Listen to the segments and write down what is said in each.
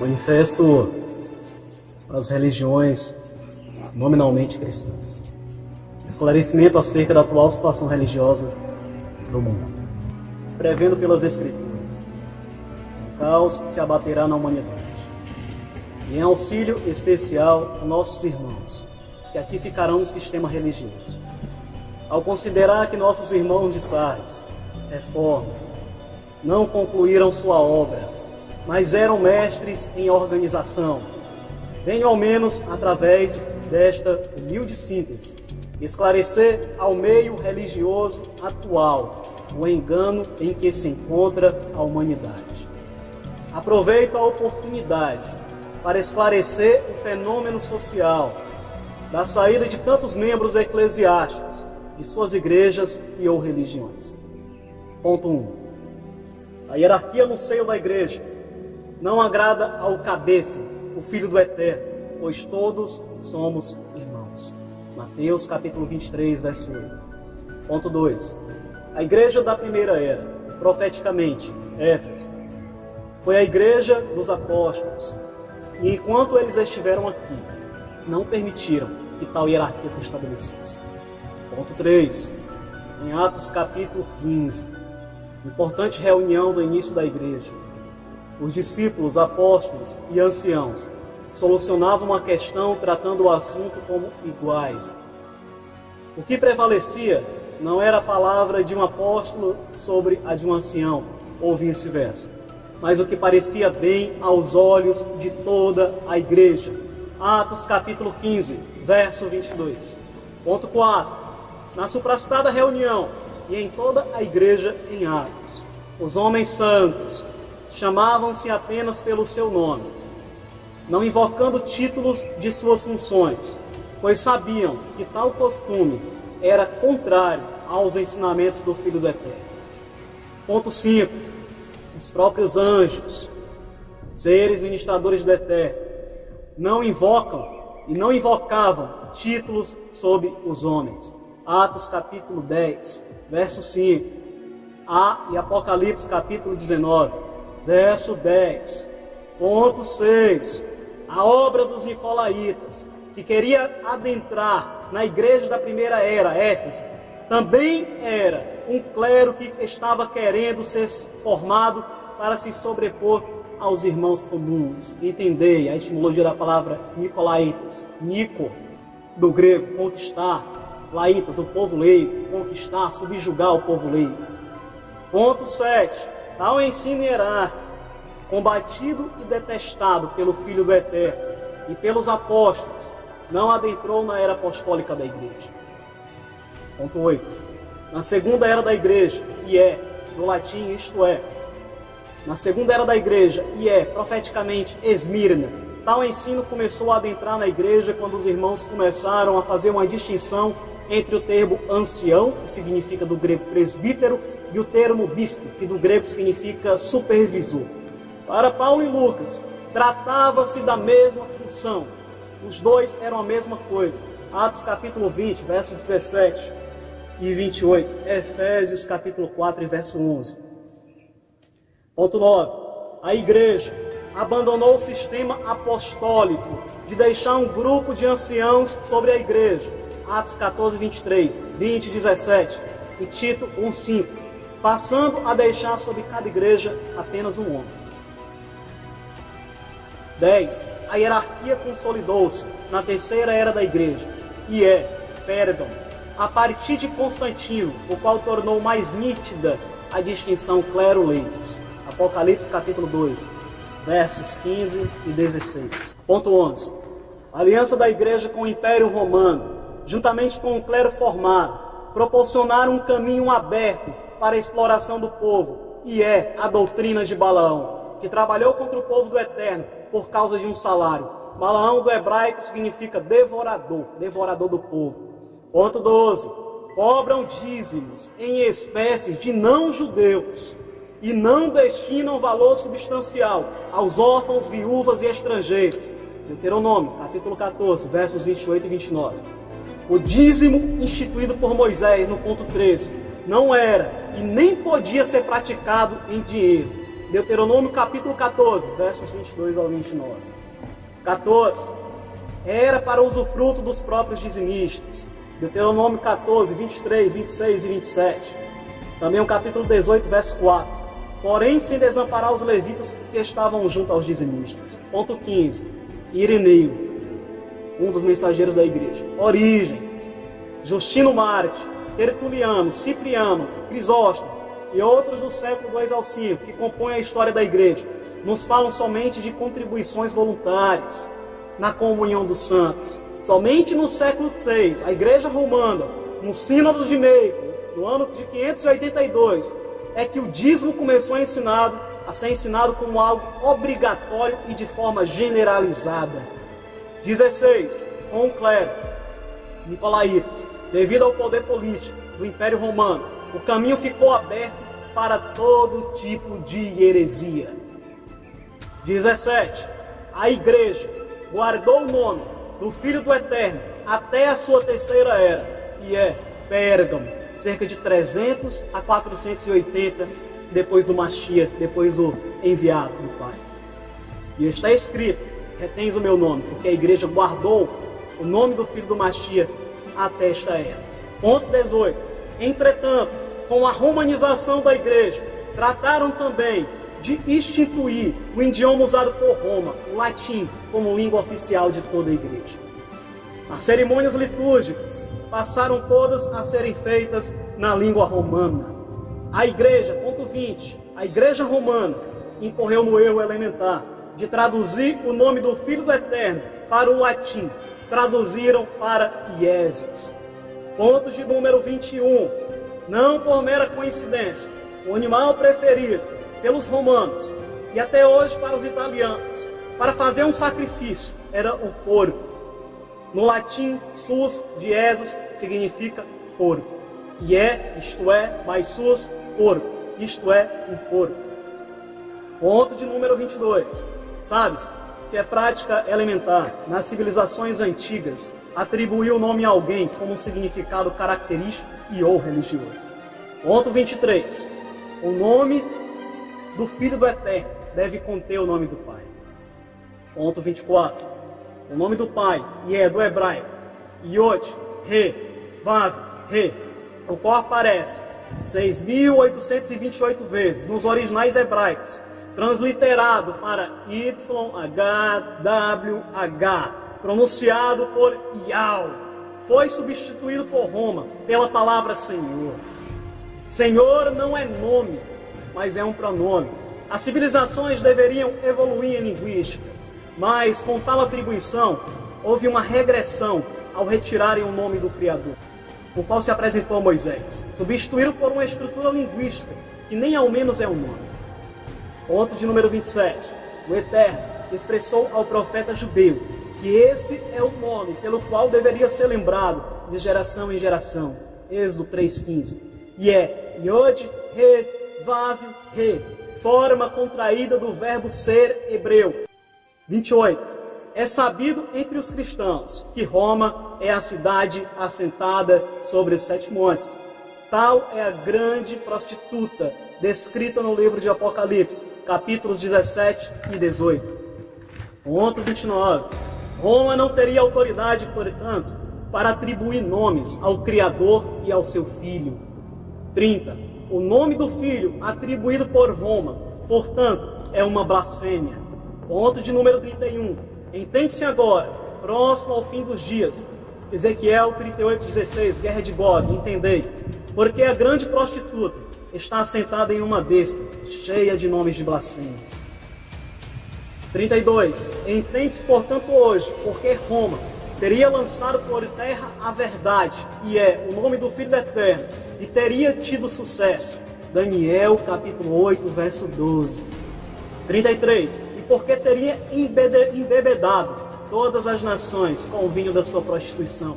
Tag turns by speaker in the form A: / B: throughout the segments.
A: Manifesto para as religiões nominalmente cristãs. Esclarecimento acerca da atual situação religiosa do mundo. Prevendo pelas Escrituras o caos que se abaterá na humanidade. E em auxílio especial a nossos irmãos, que aqui ficarão no sistema religioso. Ao considerar que nossos irmãos de Sardes, Reforma, não concluíram sua obra, mas eram mestres em organização, venho ao menos, através desta humilde síntese, esclarecer ao meio religioso atual o engano em que se encontra a humanidade. Aproveito a oportunidade para esclarecer o fenômeno social da saída de tantos membros eclesiásticos de suas igrejas e ou religiões. Ponto 1. A hierarquia no seio da igreja não agrada ao cabeça, o Filho do Eterno, pois todos somos irmãos. Mateus capítulo 23, verso 8. Ponto 2. A igreja da primeira era, profeticamente, Éfeso, foi a igreja dos apóstolos. E enquanto eles estiveram aqui, não permitiram que tal hierarquia se estabelecesse. Ponto 3. Em Atos capítulo 15, importante reunião do início da igreja, os discípulos, apóstolos e anciãos solucionavam a questão tratando o assunto como iguais. O que prevalecia não era a palavra de um apóstolo sobre a de um ancião, ou vice-versa, mas o que parecia bem aos olhos de toda a igreja. Atos capítulo 15, verso 22. Ponto 4. Na suprastada reunião e em toda a igreja em Atos, os homens santos chamavam-se apenas pelo seu nome, não invocando títulos de suas funções, pois sabiam que tal costume era contrário aos ensinamentos do Filho do Eterno. Ponto 5. Os próprios anjos, seres ministradores do Eterno, não invocam e não invocavam títulos sobre os homens. Atos capítulo 10, verso 5. E Apocalipse capítulo 19. Verso 10, ponto 6, a obra dos Nicolaítas, que queria adentrar na igreja da primeira era, Éfeso, também era um clero que estava querendo ser formado para se sobrepor aos irmãos comuns. Entendei a etimologia da palavra Nicolaítas. Nico, do grego, conquistar. Laitas, o povo leigo. Conquistar, subjugar o povo leigo. Ponto 7. Tal ensino hierárquico, combatido e detestado pelo Filho do Eterno e pelos apóstolos, não adentrou na era apostólica da igreja. Ponto 8. Na segunda era da igreja, do latim isto é, na segunda era da igreja, profeticamente Esmirna, tal ensino começou a adentrar na igreja quando os irmãos começaram a fazer uma distinção entre o termo ancião, que significa do grego presbítero, e o termo bispo, que do grego significa supervisor. Para Paulo e Lucas, tratava-se da mesma função. Os dois eram a mesma coisa. Atos capítulo 20, verso 17 e 28. Efésios capítulo 4, verso 11. Ponto 9. A igreja abandonou o sistema apostólico de deixar um grupo de anciãos sobre a igreja. Atos 14, 23, 20, 17 e Tito 1, 5. Passando a deixar sobre cada igreja apenas um homem. 10. A hierarquia consolidou-se na terceira era da igreja, Pérgamo, a partir de Constantino, o qual tornou mais nítida a distinção clero-leigos. Apocalipse capítulo 2, versos 15 e 16. Ponto 11. A aliança da igreja com o Império Romano, juntamente com o clero formado, proporcionaram um caminho aberto para a exploração do povo, a doutrina de Balaão, que trabalhou contra o povo do Eterno por causa de um salário. Balaão do hebraico significa devorador, devorador do povo. Ponto 12. Cobram dízimos em espécies de não-judeus e não destinam valor substancial aos órfãos, viúvas e estrangeiros. Deuteronômio, capítulo 14, versos 28 e 29. O dízimo instituído por Moisés no ponto 13 não era e nem podia ser praticado em dinheiro. Deuteronômio, capítulo 14, versos 22 ao 29. 14. Era para usufruto dos próprios dizimistas. Deuteronômio 14, 23, 26 e 27. Também o capítulo 18, verso 4. Porém, sem desamparar os levitas que estavam junto aos dizimistas. Ponto 15. Ireneu, um dos mensageiros da igreja. Orígenes, Justino Marte, Tertuliano, Cipriano, Crisóstomo e outros do século II ao 5, que compõem a história da igreja, nos falam somente de contribuições voluntárias na comunhão dos santos. Somente no século VI, a Igreja Romana, no Sínodo de Meiko, no ano de 582, é que o dízimo começou a ser ensinado como algo obrigatório e de forma generalizada. 16. Com o clero, Nicolaitas, devido ao poder político do Império Romano, o caminho ficou aberto para todo tipo de heresia. 17. A Igreja guardou o nome do Filho do Eterno até a sua terceira era, e é Pérgamo, cerca de 300 a 480 depois do Mashiach, depois do enviado do Pai. E está escrito: retens o meu nome, porque a igreja guardou o nome do Filho do Mashiach até esta era. Ponto 18. Entretanto, com a romanização da igreja, trataram também de instituir o idioma usado por Roma, o latim, como língua oficial de toda a igreja. As cerimônias litúrgicas passaram todas a serem feitas na língua romana. A igreja, ponto 20, a igreja romana incorreu no erro elementar de traduzir o nome do Filho do Eterno para o latim. Traduziram para Iesus. Ponto de número 21. Não por mera coincidência, o animal preferido pelos romanos e até hoje para os italianos, para fazer um sacrifício, era o porco. No latim, sus de Jesus significa porco. Isto é, mais sus, porco. Isto é, um porco. Ponto de número 22. Sabes que é prática elementar, nas civilizações antigas, atribuir o nome a alguém como um significado característico e ou religioso. Ponto 23. O nome do Filho do Eterno deve conter o nome do Pai. Ponto 24. O nome do Pai, e é do hebraico, Yod, Re, Vav, Re, o qual aparece 6.828 vezes nos originais hebraicos, transliterado para YHWH, pronunciado por Yahweh, foi substituído por Roma pela palavra Senhor. Senhor não é nome, mas é um pronome. As civilizações deveriam evoluir em linguística, mas com tal atribuição, houve uma regressão ao retirarem o nome do Criador, o qual se apresentou a Moisés, substituído por uma estrutura linguística, que nem ao menos é um nome. Ponto de número 27. O Eterno expressou ao profeta judeu que esse é o nome pelo qual deveria ser lembrado de geração em geração. Êxodo 3,15. E é Yod, Re, Vav, Re, forma contraída do verbo ser hebreu. 28. É sabido entre os cristãos que Roma é a cidade assentada sobre os 7 montes. Tal é a grande prostituta descrita no livro de Apocalipse, capítulos 17 e 18. Ponto 29. Roma não teria autoridade, portanto, para atribuir nomes ao Criador e ao seu Filho. 30. O nome do Filho atribuído por Roma, portanto, é uma blasfêmia. Ponto de número 31. Entende-se agora, próximo ao fim dos dias. Ezequiel 38:16, Guerra de Gog, entendei. Porque a grande prostituta está assentada em uma besta, cheia de nomes de blasfêmias. 32. Entende-se, portanto, hoje, porque Roma teria lançado por terra a verdade, e é o nome do Filho do Eterno, e teria tido sucesso. Daniel, capítulo 8, verso 12. 33. E porque teria embebedado todas as nações com o vinho da sua prostituição.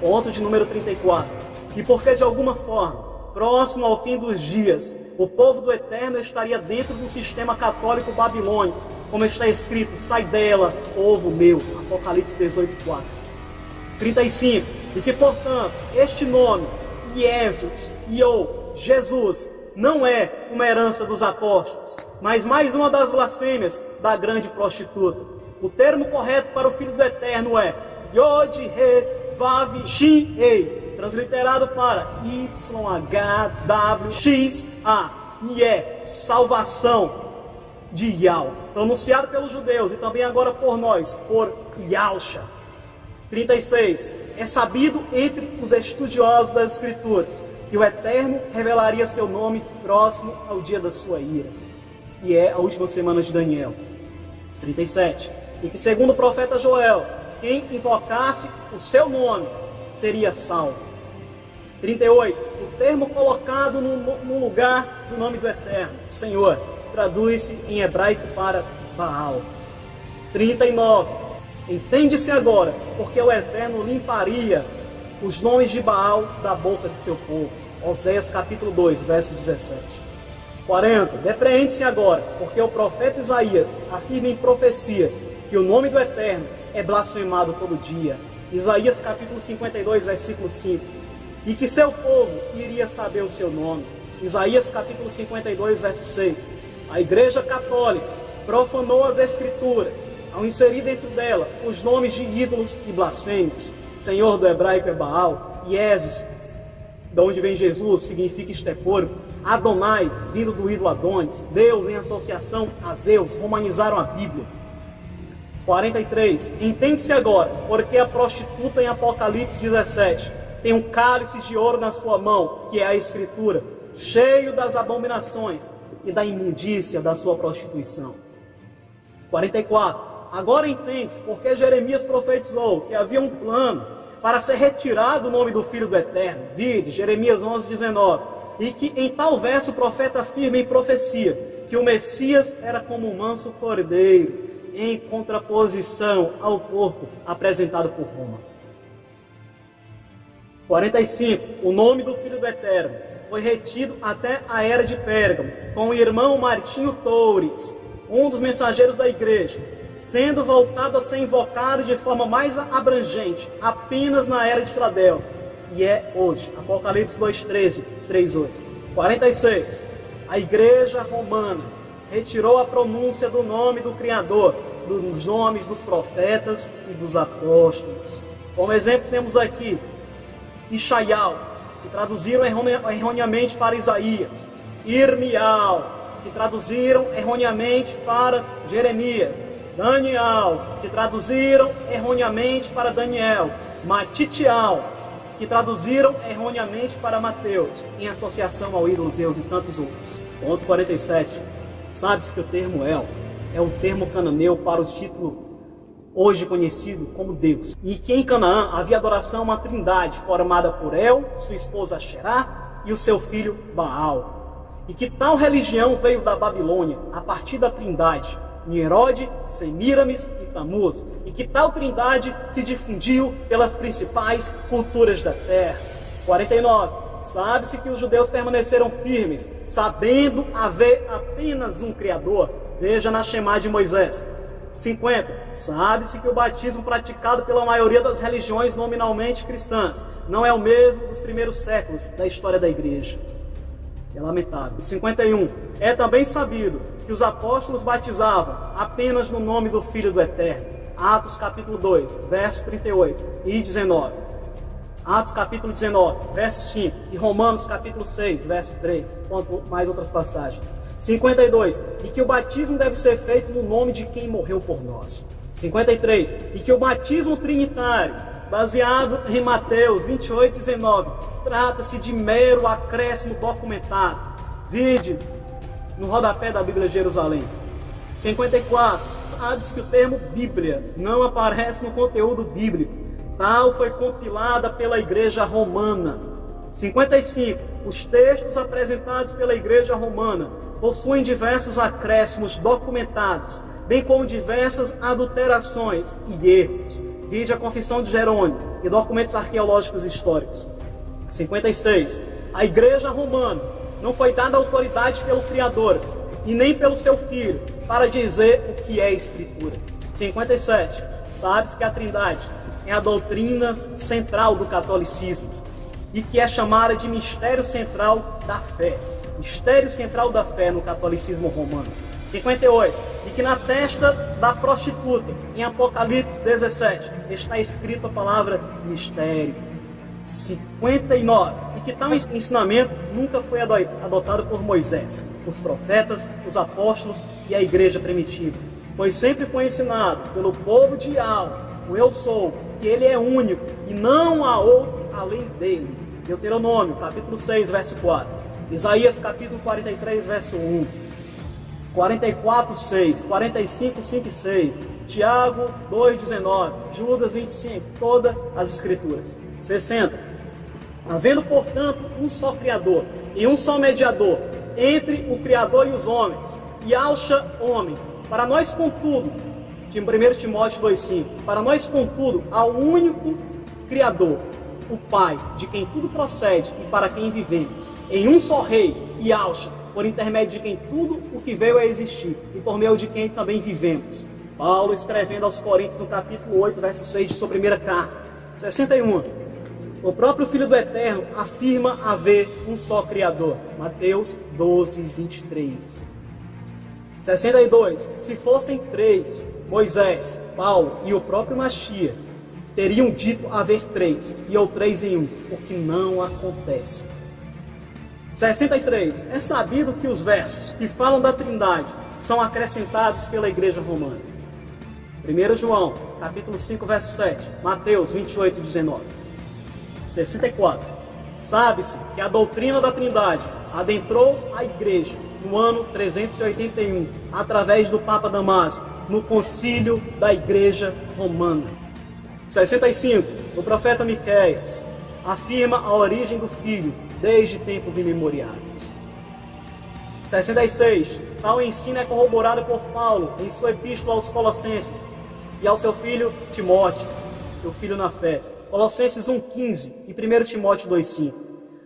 A: Ponto de número 34. E porque de alguma forma, próximo ao fim dos dias, o povo do Eterno estaria dentro do sistema católico babilônico, como está escrito: sai dela, povo meu. Apocalipse 18:4. 35. E que, portanto, este nome, Jesus, não é uma herança dos apóstolos, mas mais uma das blasfêmias da grande prostituta. O termo correto para o Filho do Eterno é Yod-He-Vav-Shin-Ei, transliterado para YHWXA, e é salvação de Yahweh, pronunciado pelos judeus e também agora por nós, por Yahusha. 36. É sabido entre os estudiosos das Escrituras que o Eterno revelaria seu nome próximo ao dia da sua ira, e é a última semana de Daniel. 37. E que, segundo o profeta Joel, quem invocasse o seu nome seria salvo. 38. O termo colocado no lugar do nome do Eterno, Senhor, traduz-se em hebraico para Baal. 39. Entende-se agora porque o Eterno limparia os nomes de Baal da boca de seu povo. Oséias capítulo 2, verso 17. 40. Depreende-se agora porque o profeta Isaías afirma em profecia que o nome do Eterno é blasfemado todo dia. Isaías capítulo 52, versículo 5. E que seu povo iria saber o seu nome. Isaías capítulo 52, verso 6. A Igreja Católica profanou as Escrituras ao inserir dentro dela os nomes de ídolos e blasfêmios. Senhor do hebraico é Baal, Jesus, de onde vem Jesus, significa estepor, Adonai, vindo do ídolo Adonis, Deus em associação a Zeus, romanizaram a Bíblia. 43. Entende-se agora, porque a prostituta em Apocalipse 17 tem um cálice de ouro na sua mão, que é a Escritura, cheio das abominações e da imundícia da sua prostituição. 44. Agora entende-se porque Jeremias profetizou que havia um plano para ser retirado o nome do Filho do Eterno. Vide Jeremias 11:19. E que em tal verso o profeta afirma em profecia que o Messias era como um manso cordeiro, em contraposição ao corpo apresentado por Roma. 45. O nome do Filho do Eterno foi retido até a era de Pérgamo, com o irmão Martinho Toures, um dos mensageiros da igreja, sendo voltado a ser invocado de forma mais abrangente apenas na era de Filadélfia, e é hoje. Apocalipse 2:13, 3:8. 46. A igreja romana retirou a pronúncia do nome do Criador, dos nomes dos profetas e dos apóstolos. Como exemplo temos aqui Ishaial, que traduziram erroneamente para Isaías, Irmial, que traduziram erroneamente para Jeremias, Daniel, que traduziram erroneamente para Daniel, Matitial, que traduziram erroneamente para Mateus, em associação ao ídolo Zeus e tantos outros. Ponto 47. Sabe-se que o termo El é um termo cananeu para o título hoje conhecido como Deus, e que em Canaã havia adoração a uma trindade formada por El, sua esposa Xerá e o seu filho Baal, e que tal religião veio da Babilônia a partir da trindade Nimrod, Semíramis e Tamuz, e que tal trindade se difundiu pelas principais culturas da terra. 49. Sabe-se que os judeus permaneceram firmes, sabendo haver apenas um Criador. Veja na Shemá de Moisés. 50. Sabe-se que o batismo praticado pela maioria das religiões nominalmente cristãs não é o mesmo dos primeiros séculos da história da igreja. É lamentável. 51. É também sabido que os apóstolos batizavam apenas no nome do Filho do Eterno. Atos capítulo 2, verso 38 e 19. Atos capítulo 19, verso 5. E Romanos capítulo 6, verso 3. Quanto mais outras passagens. 52. E que o batismo deve ser feito no nome de quem morreu por nós. 53. E que o batismo trinitário, baseado em Mateus 28, 19, trata-se de mero acréscimo documentado. Vide no rodapé da Bíblia de Jerusalém. 54. Sabe-se que o termo Bíblia não aparece no conteúdo bíblico. Tal foi compilada pela Igreja Romana. 55. Os textos apresentados pela Igreja Romana possuem diversos acréscimos documentados, bem como diversas adulterações e erros. Vide a Confissão de Jerônimo e documentos arqueológicos históricos. 56. A Igreja Romana não foi dada autoridade pelo Criador e nem pelo seu Filho para dizer o que é Escritura. 57. Sabe-se que a Trindade é a doutrina central do catolicismo e que é chamada de mistério central da fé. Mistério central da fé no catolicismo romano. 58. E que na testa da prostituta, em Apocalipse 17, está escrita a palavra mistério. 59. E que tal ensinamento nunca foi adotado por Moisés, os profetas, os apóstolos e a igreja primitiva, pois sempre foi ensinado pelo povo de Yahweh, o Eu Sou, que ele é único e não há outro além dele. Deuteronômio, capítulo 6, verso 4. Isaías, capítulo 43, verso 1. 44, 6. 45, 5 e 6. Tiago 2, 19. Judas 25. Todas as escrituras. 60. Havendo, portanto, um só Criador e um só mediador entre o Criador e os homens, e acha homem. Para nós, contudo, de 1 Timóteo 2,5, para nós, contudo, há um único Criador, o Pai, de quem tudo procede e para quem vivemos, em um só Rei e Alcha, por intermédio de quem tudo o que veio a existir, e por meio de quem também vivemos. Paulo escrevendo aos Coríntios, no capítulo 8, verso 6 de sua primeira carta. 61. O próprio Filho do Eterno afirma haver um só Criador. Mateus 12, 23. 62. Se fossem três, Moisés, Paulo e o próprio Machia, teriam dito haver três, e ou três em um, o que não acontece. 63. É sabido que os versos que falam da Trindade são acrescentados pela Igreja Romana. 1 João, capítulo 5, verso 7. Mateus 28, 19. 64. Sabe-se que a doutrina da Trindade adentrou a Igreja no ano 381, através do Papa Damásio, no concílio da Igreja Romana. 65. O profeta Miqueias afirma a origem do Filho desde tempos imemoriais. 66. Tal ensino é corroborado por Paulo em sua epístola aos Colossenses e ao seu filho Timóteo, seu filho na fé. Colossenses 1,15 e 1 Timóteo 2,5.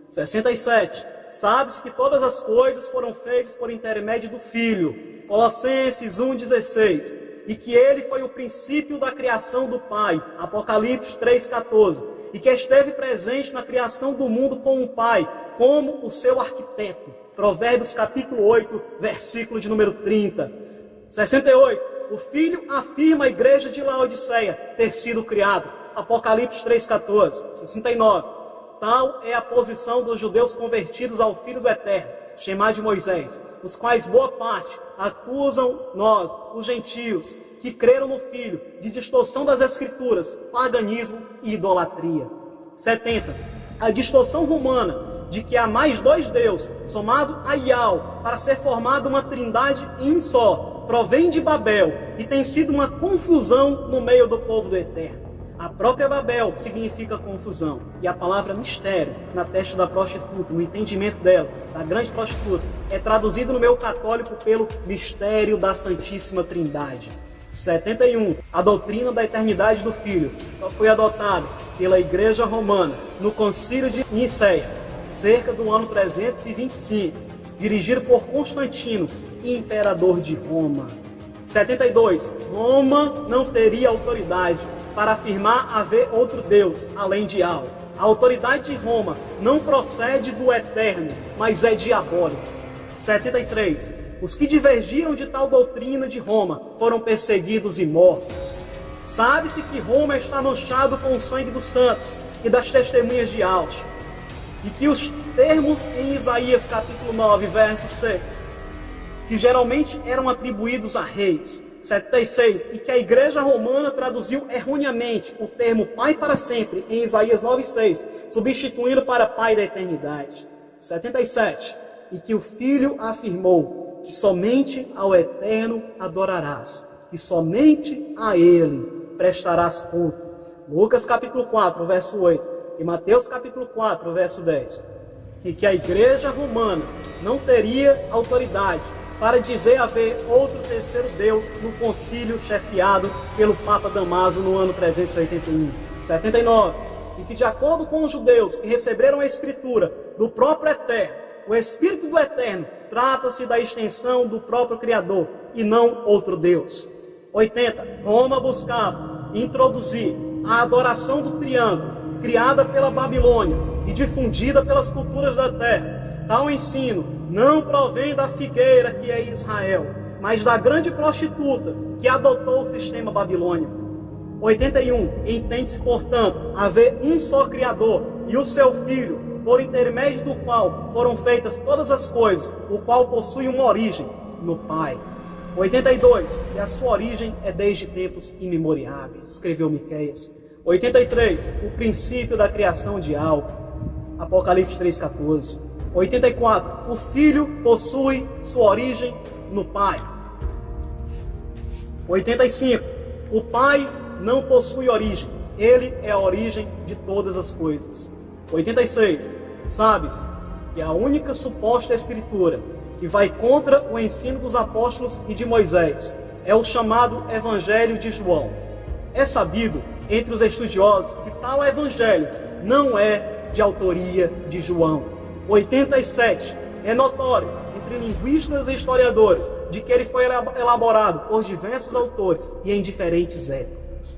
A: 67. Sabe-se que todas as coisas foram feitas por intermédio do Filho. Colossenses 1,16. E que ele foi o princípio da criação do Pai. Apocalipse 3,14. E que esteve presente na criação do mundo com o Pai, como o seu arquiteto. Provérbios capítulo 8, versículo de número 30. 68. O Filho afirma a igreja de Laodiceia ter sido criado. Apocalipse 3,14. 69. Tal é a posição dos judeus convertidos ao Filho do Eterno, chamado de Moisés, os quais boa parte acusam nós, os gentios, que creram no Filho, de distorção das Escrituras, paganismo e idolatria. 70. A distorção romana de que há mais dois deuses, somado a Yahweh, para ser formada uma trindade em um só, provém de Babel e tem sido uma confusão no meio do povo do Eterno. A própria Babel significa confusão. E a palavra mistério, na testa da prostituta, no entendimento dela, da grande prostituta, é traduzido no meio católico pelo mistério da Santíssima Trindade. 71. A doutrina da eternidade do Filho só foi adotada pela Igreja Romana no Concílio de Nicéia, cerca do ano 325, dirigido por Constantino, imperador de Roma. 72. Roma não teria autoridade para afirmar haver outro Deus, além de Yahweh. A autoridade de Roma não procede do Eterno, mas é diabólica. 73. Os que divergiram de tal doutrina de Roma foram perseguidos e mortos. Sabe-se que Roma está manchado com o sangue dos santos e das testemunhas de Alcha, e que os termos em Isaías capítulo 9, verso 6, que geralmente eram atribuídos a reis. 76. E que a Igreja Romana traduziu erroneamente o termo Pai para sempre em Isaías 9,6, substituindo para Pai da eternidade. 77. E que o Filho afirmou que somente ao Eterno adorarás, e somente a Ele prestarás culto. Lucas capítulo 4, verso 8, e Mateus capítulo 4, verso 10. E que a Igreja Romana não teria autoridade para dizer haver outro terceiro Deus no concílio chefiado pelo Papa Damaso no ano 381. 79. E que, de acordo com os judeus que receberam a Escritura do próprio Eterno, o Espírito do Eterno trata-se da extensão do próprio Criador e não outro Deus. 80. Roma buscava introduzir a adoração do triângulo, criada pela Babilônia e difundida pelas culturas da terra. Tal ensino não provém da figueira que é Israel, mas da grande prostituta que adotou o sistema babilônico. 81. Entende-se, portanto, haver um só Criador e o seu Filho, por intermédio do qual foram feitas todas as coisas, o qual possui uma origem no Pai. 82. E a sua origem é desde tempos imemoriáveis, escreveu Miqueias. 83. O princípio da criação de algo, Apocalipse 3,14. 84. O Filho possui sua origem no Pai. 85. O Pai não possui origem, ele é a origem de todas as coisas. 86. Sabes que a única suposta escritura que vai contra o ensino dos apóstolos e de Moisés é o chamado Evangelho de João. É sabido entre os estudiosos que tal evangelho não é de autoria de João. 87. É notório entre linguistas e historiadores de que ele foi elaborado por diversos autores e em diferentes épocas.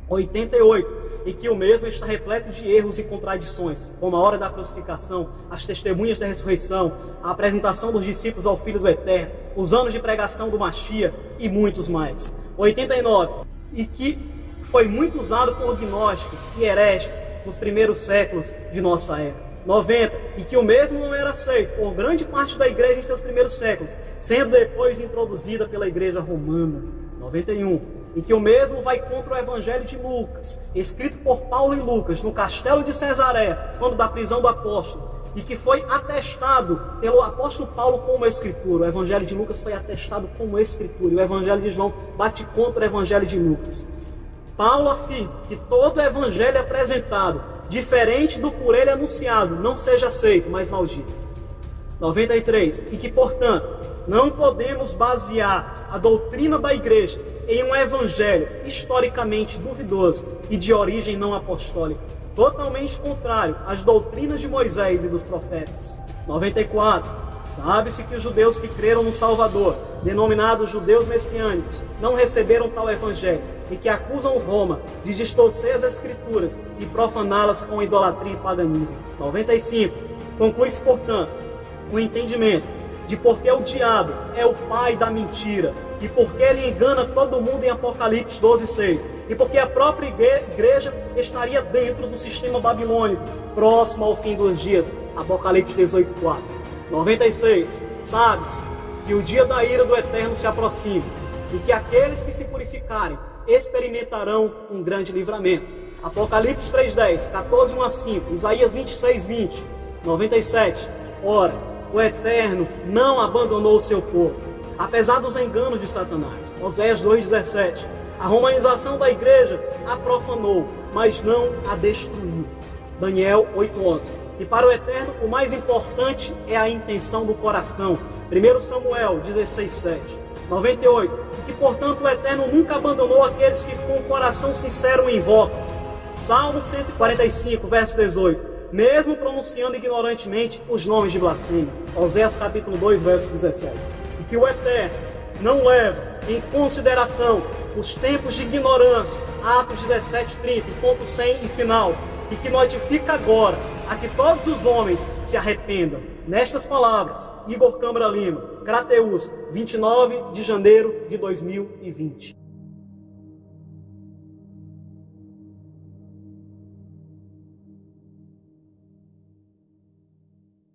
A: 88. E que o mesmo está repleto de erros e contradições, como a hora da crucificação, as testemunhas da ressurreição, a apresentação dos discípulos ao Filho do Eterno, os anos de pregação do Machia e muitos mais. 89. E que foi muito usado por gnósticos e hereges nos primeiros séculos de nossa era. 90. E que o mesmo não era aceito por grande parte da igreja em seus primeiros séculos, sendo depois introduzida pela igreja romana. 91. E que o mesmo vai contra o Evangelho de Lucas, escrito por Paulo e Lucas no castelo de Cesareia, quando da prisão do apóstolo, e que foi atestado pelo apóstolo Paulo como escritura. O Evangelho de Lucas foi atestado como escritura, e o Evangelho de João bate contra o Evangelho de Lucas. Paulo afirma que todo evangelho apresentado, diferente do por ele anunciado, não seja aceito, mas maldito. 93. E que, portanto, não podemos basear a doutrina da igreja em um evangelho historicamente duvidoso e de origem não apostólica, totalmente contrário às doutrinas de Moisés e dos profetas. 94. Sabe-se que os judeus que creram no Salvador, denominados judeus messiânicos, não receberam tal evangelho e que acusam Roma de distorcer as escrituras e profaná-las com idolatria e paganismo. 95. Conclui-se, portanto, o entendimento de porque o diabo é o pai da mentira e porque ele engana todo mundo em Apocalipse 12:6 e porque a própria igreja estaria dentro do sistema babilônico, próximo ao fim dos dias. Apocalipse 18:4. 96. Sabe-se que o dia da ira do Eterno se aproxima e que aqueles que se purificarem experimentarão um grande livramento. Apocalipse 3:10, 14:1-5, Isaías 26:20. 97. Ora, o Eterno não abandonou o seu povo, apesar dos enganos de Satanás. Oséias 2:17. A romanização da igreja a profanou, mas não a destruiu. Daniel 8:11. E para o Eterno, o mais importante é a intenção do coração. 1 Samuel 16:7. 98. E que, portanto, o Eterno nunca abandonou aqueles que com o coração sincero o invocam. Salmo 145, verso 18. Mesmo pronunciando ignorantemente os nomes de blasfêmia. Oséias capítulo 2, verso 17. E que o Eterno não leva em consideração os tempos de ignorância. Atos 17:30, ponto 100 e final. E que notifica agora a que todos os homens se arrependam. Nestas palavras, Igor Câmara Lima, Crateús, 29 de janeiro de 2020.